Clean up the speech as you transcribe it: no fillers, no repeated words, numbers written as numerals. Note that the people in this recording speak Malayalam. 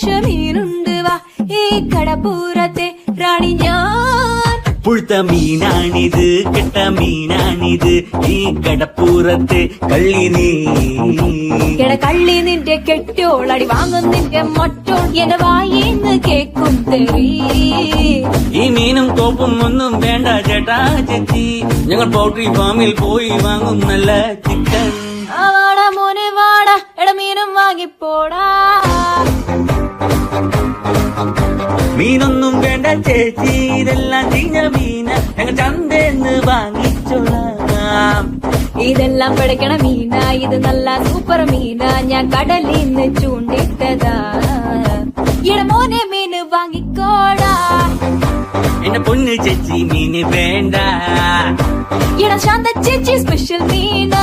ഫ്രഷ് മീനുണ്ട് വാ ഈ കടപ്പുറത്തെ റാണി ഞാൻ. പുഴുത്ത മീനാണിത്, കെട്ട മീനാണിത്, ഈ കടപ്പുറത്തെ കള്ളി നീ. കള്ളി നിന്റെ കെട്ടോളടി വാങ്ങും നിന്റെ മറ്റോൾ എന്റെ വായിന്ന് കേക്കും തെറി. ഈ മീനും കോപ്പും ഒന്നും വേണ്ട ചേട്ടാ ചേച്ചി, ഞങ്ങൾ പൗൾട്രി ഫാമിൽ പോയി വാങ്ങും നല്ല ചിക്കൻ. വാടാ മോനെ വാടാ മീനും വാങ്ങിപ്പോടാ. മീനൊന്നും വേണ്ട ചേച്ചി, ഇതെല്ലാം ചീഞ്ഞ മീന, ഞങ്ങൾ ചന്തേന്ന് വാങ്ങിച്ചോളാം. ഇതെല്ലാം പിടിക്കണ മീന, ഇത് നല്ല സൂപ്പർ മീന, ഞാൻ കടലിന്ന് ചൂണ്ടിട്ടതാ. മോനെ മീന് വാങ്ങിക്കോടാ. എന്റെ പൊന്ന് ചേച്ചി മീന് വേണ്ട. ശാന്ത ചേച്ചി സ്പെഷ്യൽ മീന.